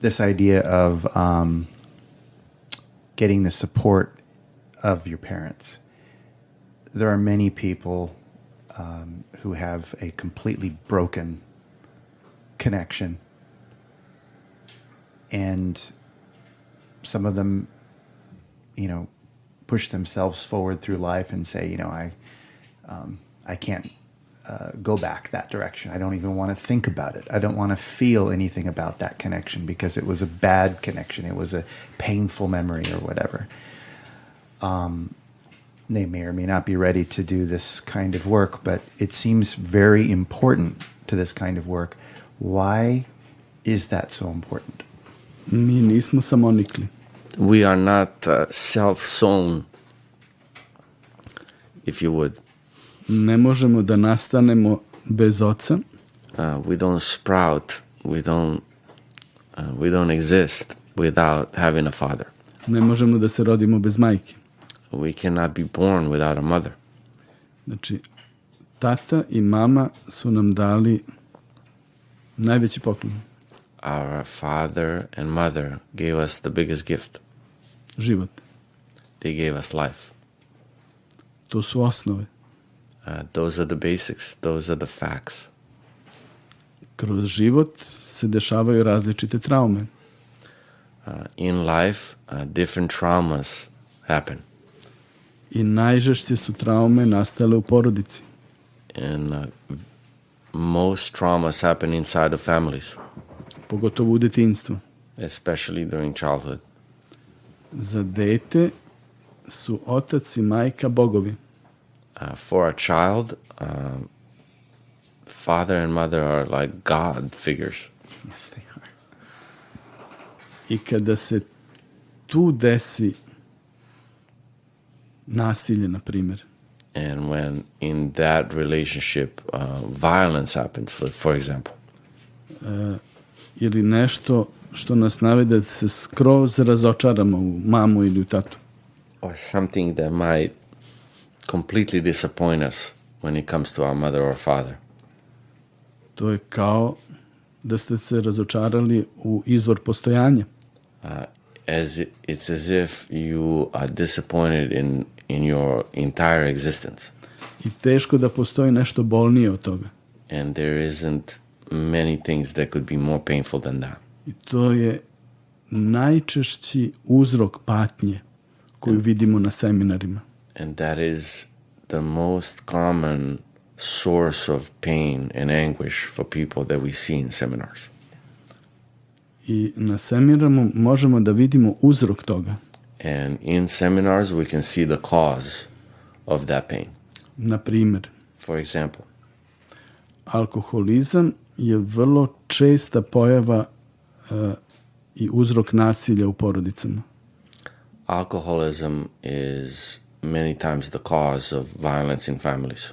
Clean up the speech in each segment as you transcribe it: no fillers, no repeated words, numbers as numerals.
this idea of getting the support of your parents. There are many people who have a completely broken connection, and some of them, push themselves forward through life and say, I can't go back that direction. I don't even want to think about it. I don't want to feel anything about that connection because it was a bad connection. It was a painful memory or whatever. They may or may not be ready to do this kind of work, but it seems very important to this kind of work. Why is that so important? Mi nismo samonikli. We are not self-sown, if you would. Ne možemo da nastanemo bez oca. We don't sprout. We don't exist without having a father. Ne možemo da se rodimo bez majke. We cannot be born without a mother. Znači, tata i mama su nam dali najveći poklon. Our father and mother gave us the biggest gift. Život. They gave us life. To su osnove. Those are the basics. Those are the facts. Kroz život se dešavaju različite traume. In life, different traumas happen. I najžešće su traume nastale u porodici. And most traumas happen inside of families. Pogotovo u detinjstvu. Especially during childhood. Za dete su otac i majka bogovi. For a child, father and mother are like God figures. Yes, they are. I kada se tu desi nasilje, na primjer. And when in that relationship violence happens, for example. Ili nešto što nas navede da se skroz razočaramo u mamu ili u tatu. Or something that might completely disappoint us when it comes to our mother or father. To je kao da ste se razočarali u izvor postojanja. It's as if you are disappointed in your entire existence. I teško da postoji nešto bolnije od toga. And there isn't many things that could be more painful than that. I to je najčešći uzrok patnje koju vidimo na seminarima. And that is the most common source of pain and anguish for people that we see in seminars. I na seminaru možemo da vidimo uzrok toga. And in seminars we can see the cause of that pain. Na primjer, For example, alkoholizam je vrlo česta pojava i uzrok nasilja u porodicama. alcoholism is many times the cause of violence in families.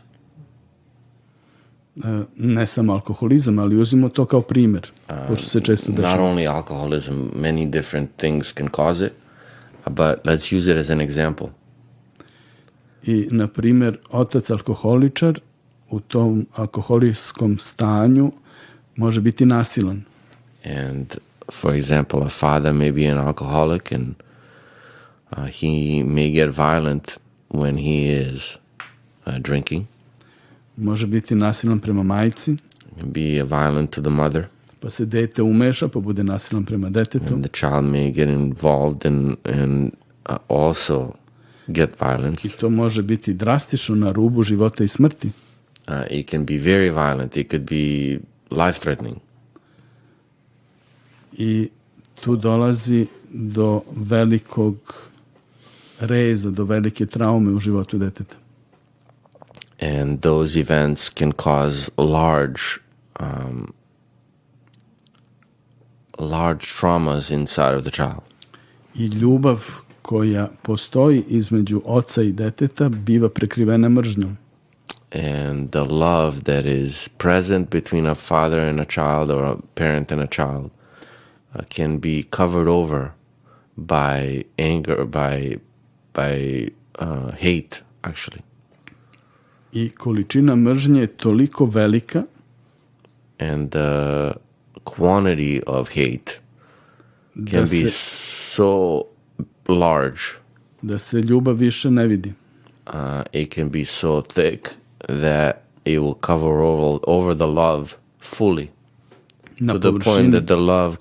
Ne samo alkoholizam, ali uzmimo to kao primjer, pošto se često Not dešava. only alcoholism, many different things can cause it, but let's use it as an example. I, na primjer, otac alkoholičar u tom alkoholijskom stanju može biti nasilan. And for example, a father may be an alcoholic and he may get violent when he is drinking. Može biti nasilan prema majci, Be violent to the mother. pa se dete umeša, pa bude nasilan prema detetu. And the child may get involved and also get violence. I to može biti drastično na rubu života i smrti. It can be very violent. It could be life-threatening. I tu dolazi do velikog reza, do velike traume u životu deteta. And those events can cause large traumas inside of the child. I ljubav koja postoji između oca i deteta biva prekrivena mržnjom. And the love that is present between a father and a child or a parent and a child can be covered over by anger, by hate, actually. I količina mržnje je toliko velika And the quantity of hate can be so large. Da se ljubav više ne vidi. It can be so thick that it will cover over the love fully, Na to the point površini, that the love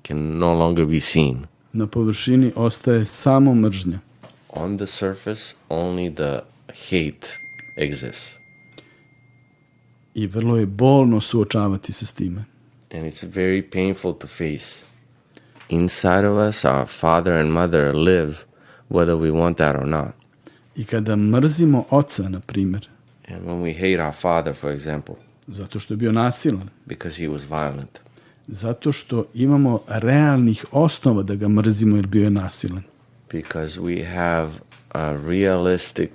can no longer be seen. na površini ostaje samo mržnja. On the surface, only the hate exists. I vrlo je bolno suočavati se s time. And it's very painful to face. Inside of us, our father and mother live, whether we want that or not. I kada mrzimo oca, na primjer, And when we hate our father, for example, zato što je bio nasilan, because he was violent, zato što imamo realnih osnova da ga mrzimo jer bio je nasilan. because we have realistic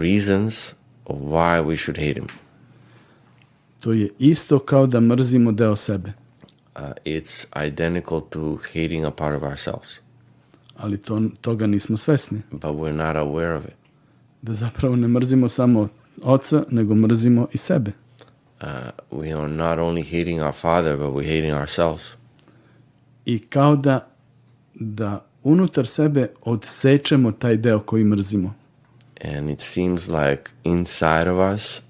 reasons of why we should hate him. To je isto kao da mrzimo deo sebe, It's identical to hating a part of ourselves, ali toga nismo svesni. but we're not aware of it. Da zapravo ne mrzimo samo oca, nego mrzimo i sebe. We are not only hating our father, but we're hating ourselves. I kao da unutar sebe odsečemo taj deo koji mrzimo. And it seems like inside of us,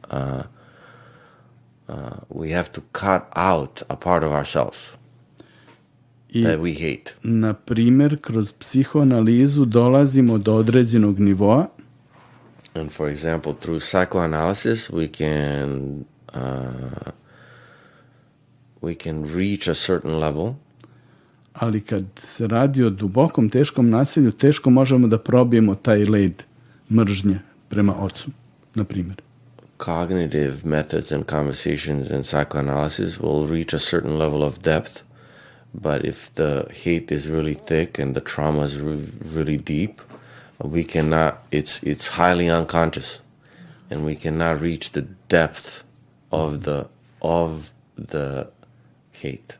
we have to cut out a part of ourselves I, that we hate. na primjer, kroz psihoanalizu dolazimo do određenog nivoa And for example, through psychoanalysis, we can reach a certain level, ali kad se radi o dubokom, teškom nasilju, teško možemo da probijemo taj led mržnje prema ocu, na primjer. cognitive methods and conversations and psychoanalysis will reach a certain level of depth. But if the hate is really thick and the trauma is really deep, we cannot, it's highly unconscious, and we cannot reach the depth of the hate.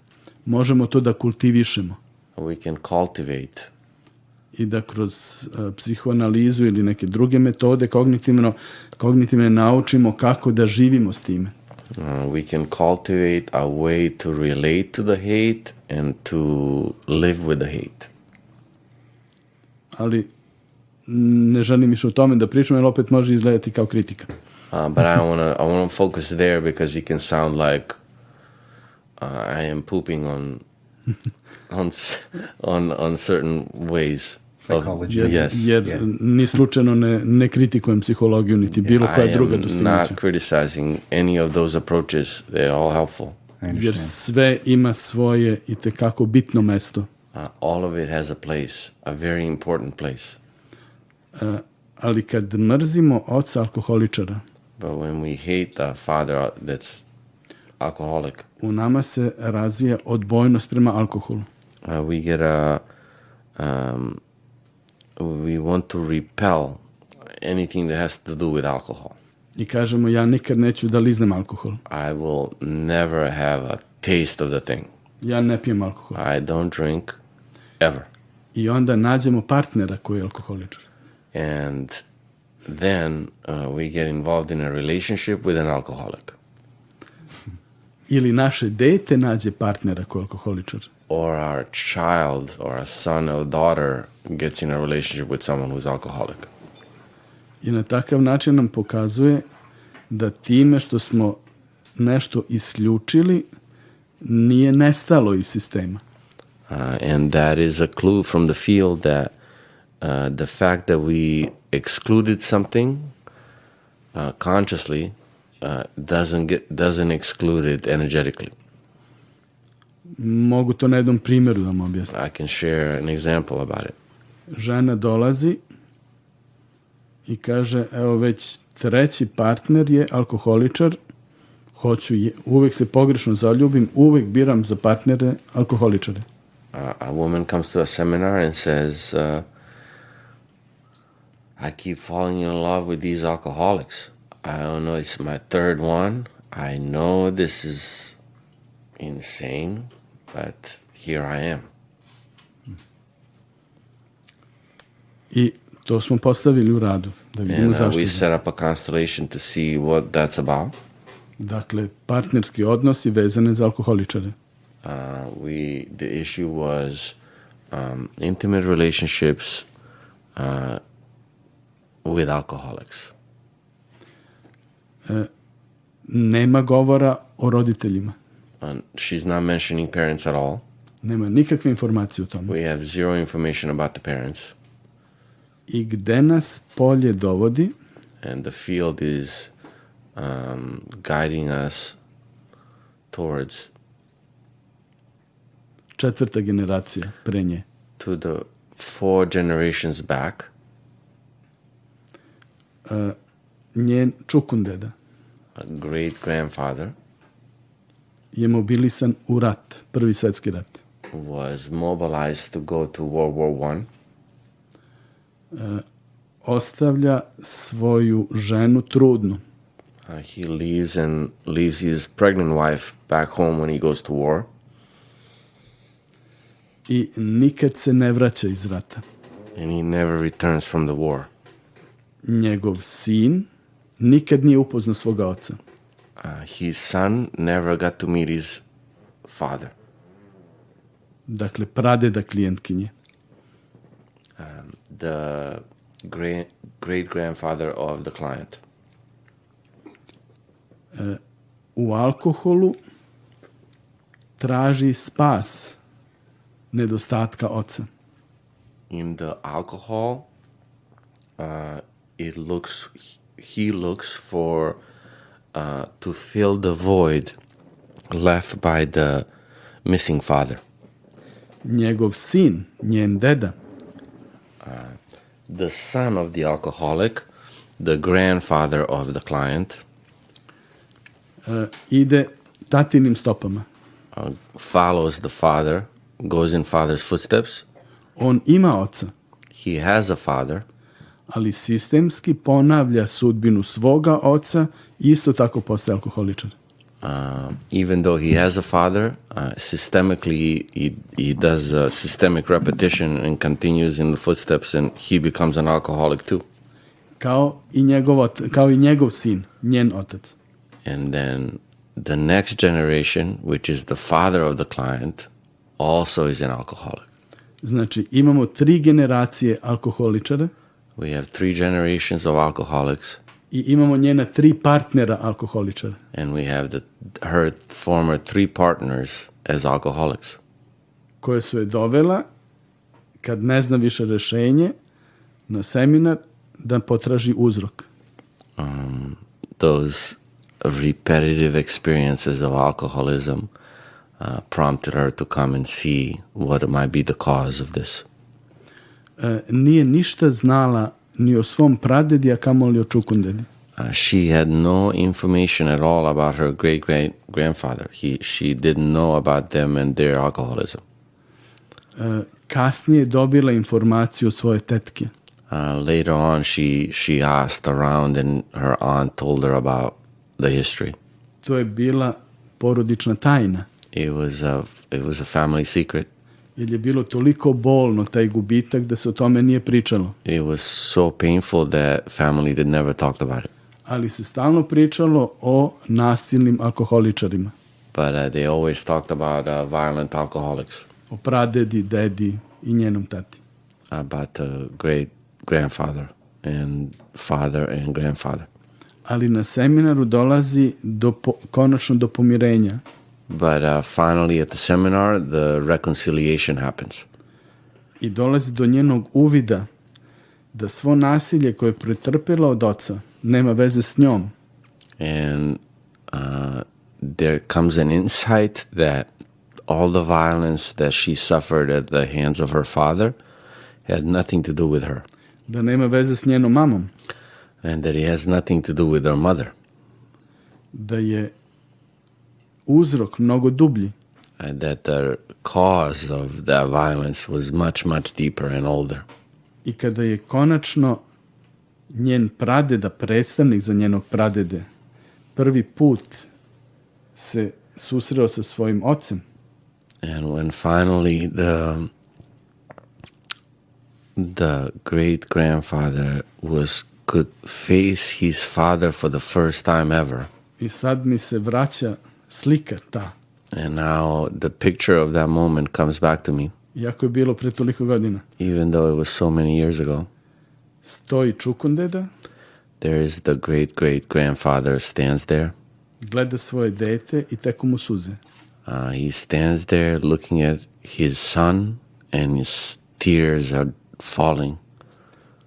Možemo to da kultivišemo We can cultivate i da kroz psihoanalizu ili neke druge metode kognitivne naučimo kako da živimo s time. we can cultivate a way to relate to the hate and to live with the hate. Ali ne želim više o tome da pričam, jer opet može izgledati kao kritika. But I want to focus there because it can sound like I am pooping on certain ways. Psychology. Jer ni slučajno ne kritikujem psihologiju niti bilo koja druga I am dostignuća. not criticizing any of those approaches. They're all helpful. I understand. Jer sve ima svoje i tekako bitno mesto. All of it has a place, a very important place. Ali kad mrzimo oca alkoholičara, But when we hate a father that's alcoholic, u nama se razvija odbojnost prema alkoholu. we get we want to repel anything that has to do with alcohol. I kažemo, ja nikad neću da liznem alkohol. I will never have a taste of the thing. Ja ne pijem alkohol. I don't drink ever. I onda nađemo partnera koji je alkoholičar. And then we get involved in a relationship with an alcoholic. Ili naše dete nađe partnera koji je alkoholičar. Or our child or a son or daughter gets in a relationship with someone who's alcoholic. I na takav način nam pokazuje da time što smo nešto isključili nije nestalo iz sistema. And that is a clue from the field that the fact that we excluded something consciously doesn't exclude it energetically. Mogu to na jednom primjeru da vam objasnim. I can share an example about it. Žena dolazi i kaže, evo već treći partner je alkoholičar, uvek se pogrešno zaljubim, uvek biram za partnere alkoholičare. A woman comes to a seminar and says, I keep falling in love with these alcoholics. I don't know, it's my third one. I know this is insane, but here I am. I to smo postavili u radu, da vidimo And zašto. we set up a constellation to see what that's about. Dakle, partnerski odnosi vezane za alkoholičare. The issue was intimate relationships with alcoholics. Nema govora o roditeljima. She's not mentioning parents at all. Nema nikakve informacije o tome. We have zero information about the parents. I gde nas polje dovodi? And the field is guiding us towards Četvrta generacija pre nje. to the 4 generations back. Njen čukundeda A great grandfather je mobilisan u rat, Prvi svetski rat. was mobilized to go to World War I. Ostavlja svoju ženu trudnu. He leaves his pregnant wife back home when he goes to war, I nikad se ne vraća iz rata. and he never returns from the war. Njegov sin nikad nije upoznao svoga oca. His son never got to meet his father. Dakle, pradeda klijentkinje. The great grandfather of the client. U alkoholu traži spas nedostatka oca. In the alcohol, he looks for to fill the void left by the missing father. Njegov sin, njen deda, The son of the alcoholic, the grandfather of the client, ide tatinim stopama. follows the father, goes in father's footsteps. On ima oca, He has a father, ali sistemski ponavlja sudbinu svoga oca i isto tako postaje alkoholičar. even though he has a father, systemically he does systemic repetition and continues in the footsteps, and he becomes an alcoholic too. Kao i njegov sin, njen otac. And then the next generation, which is the father of the client, also is an alcoholic. Znači, imamo 3 generacije alkoholičara We have 3 generations of alcoholics, i imamo njena 3 partnera alkoholičara. and we have her former 3 partners as alcoholics, Koje su je dovela, kad ne zna više rešenje, na seminar da potraži uzrok. those repetitive experiences of alcoholism prompted her to come and see what might be the cause of this. Nije ništa znala ni o svom pradedi, a kamoli o čukundedi. She had no information at all about her great-grandfather. She didn't know about them and their alcoholism. Kasnije je dobila informaciju od svoje tetke. Later on, she asked around, and her aunt told her about the history. To je bila porodična tajna, It was a family secret. jer je bilo toliko bolno taj gubitak da se o tome nije pričalo. It was so painful that family never talked about it. Ali se stalno pričalo o nasilnim alkoholičarima. But they always talked about violent alcoholics, O pradedi, dedi i njenom tati. about the great grandfather and father and grandfather. Ali na seminaru dolazi konačno do pomirenja. But finally, at the seminar, the reconciliation happens. I dolazi do njenog uvida da svo nasilje koje je pretrpela od oca nema veze s njom. And there comes an insight that all the violence that she suffered at the hands of her father had nothing to do with her, Da nema veze s njenom mamom. and that it has nothing to do with her mother, Da je uzrok mnogo dublji. and that the cause of that violence was much, much deeper and older. I kada je konačno njen pradeda, predstavnik za njenog pradede, prvi put se susreo sa svojim ocem, And when finally the great grandfather could face his father for the first time ever, i sad mi se vraća slika ta. And now the picture of that moment comes back to me, Iako je bilo pre toliko godina. even though it was so many years ago. Stoji Čukundeda, There is the great great grandfather stands there. gleda svoje dete i teku mu suze. He stands there looking at his son, and his tears are falling.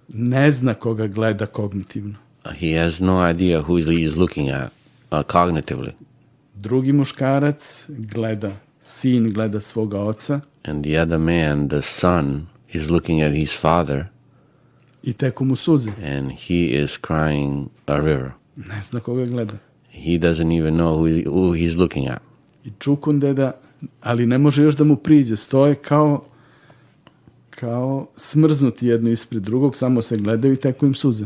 Ne zna koga gleda kognitivno. He has no idea who he is looking at cognitively. Drugi muškarac gleda, sin gleda svoga oca And the other man, the son, is looking at his father, i teku mu suze. and he is crying a river. Ne zna koga gleda. He doesn't even know who he's looking at. I Čukundeda, ali ne može još da mu priđe. Stoje kao smrznuti jedno ispred drugog, samo se gledaju i teku im suze.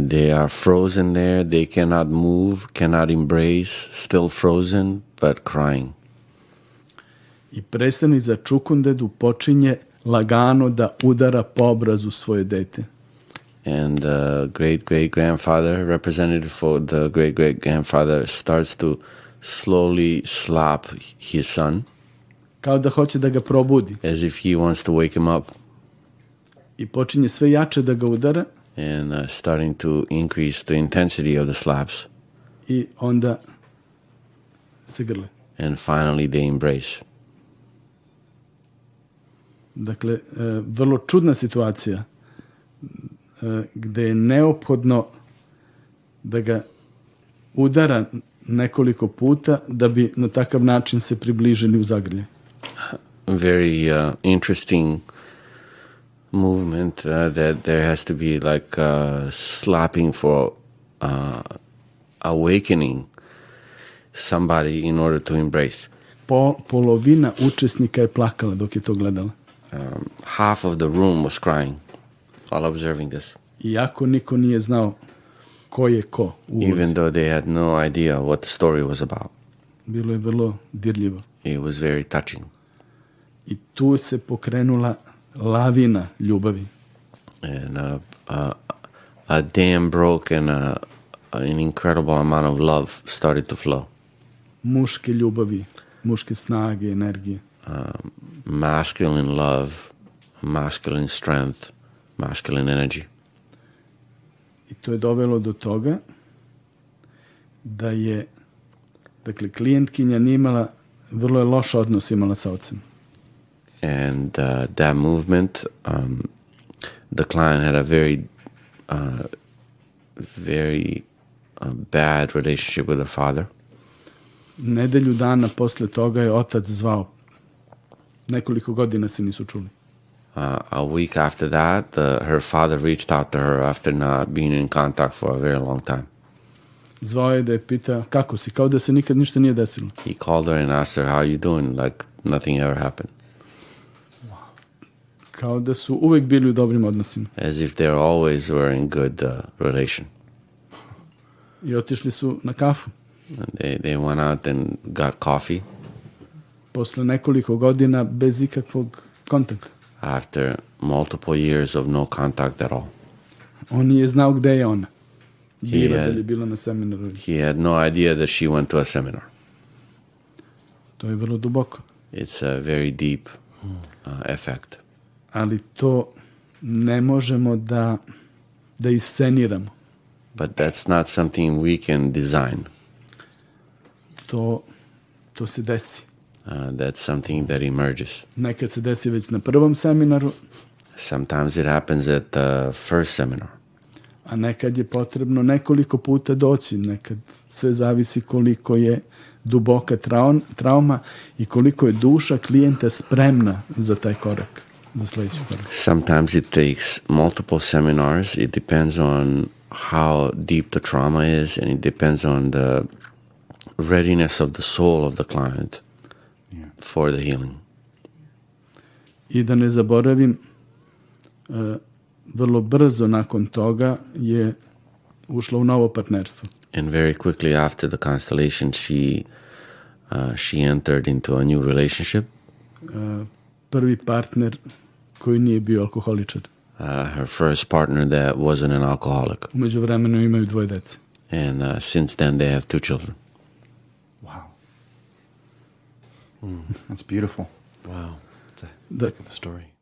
They are frozen there. They cannot move, cannot embrace, still frozen, but crying. I predstavnik za Čukundedu počinje lagano da udara po obrazu svoje dete. And the great-great-grandfather, representative for the great-great-grandfather, starts to slowly slap his son Kao da hoće da ga probudi. as if he wants to wake him up, I počinje sve jače da ga udara and starting to increase the intensity of the slaps. i onda se grle. And finally they embrace. Dakle, vrlo čudna situacija gde je neophodno da ga udara nekoliko puta da bi na takav način se približili u zagrlje. Very interesting movement that there has to be like slapping for awakening somebody in order to embrace. Polovina učesnika je plakala dok je to gledala. Half of the room was crying while observing this, Iako niko nije znao ko je ko u ulozi. even though they had no idea what the story was about. Bilo je vrlo dirljivo. It was very touching. I tu se pokrenula lavina ljubavi. And a dam broke, and an incredible amount of love started to flow. Muške ljubavi, muške snage, energije. Masculine love, masculine strength, masculine energy. I to je dovelo do toga da je, dakle, klijentkinja nije imala, vrlo je loš odnos imala sa ocem. And that movement, the client had a very bad relationship with her father. Nedelju dana posle toga je otac zvao. Nekoliko godina se nisu čuli. A week after that, her father reached out to her after not being in contact for a very long time. Zvao je da je pita kako si, kao da se nikad ništa nije desilo. He called her and asked her, how are you doing? Like nothing ever happened. Kao da su uvek bili u dobrim odnosima. As if they always were in good relation. I otišli su na kafu. And they went out and got coffee. Posle nekoliko godina bez ikakvog kontakta. After multiple years of no contact at all. On nije znao gde je ona. Bila had- da li je bila na seminaru. He had no idea that she went to a seminar. To je vrlo duboko. It's a very deep effect. Ali to ne možemo da isceniramo. But that's not something we can design. To se desi. That's something that emerges. Nekad se desi već na prvom seminaru, Sometimes it happens at the first seminar. a nekad je potrebno nekoliko puta doći. Nekad sve zavisi koliko je duboka trauma i koliko je duša klijenta spremna za taj korak, za sledeći korak. Sometimes it takes multiple seminars. It depends on how deep the trauma is, and it depends on the readiness of the soul of the client for the healing. I da ne zaboravim, vrlo brzo nakon toga je ušla u novo partnerstvo. And very quickly after the constellation, she entered into a new relationship. Prvi partner koji nije bio alkoholičar. Her first partner that wasn't an alcoholic. U međuvremenu imaju 2 dece. And since then, they have 2 children. Wow. That's beautiful. Wow. It's a Da, heck of a story.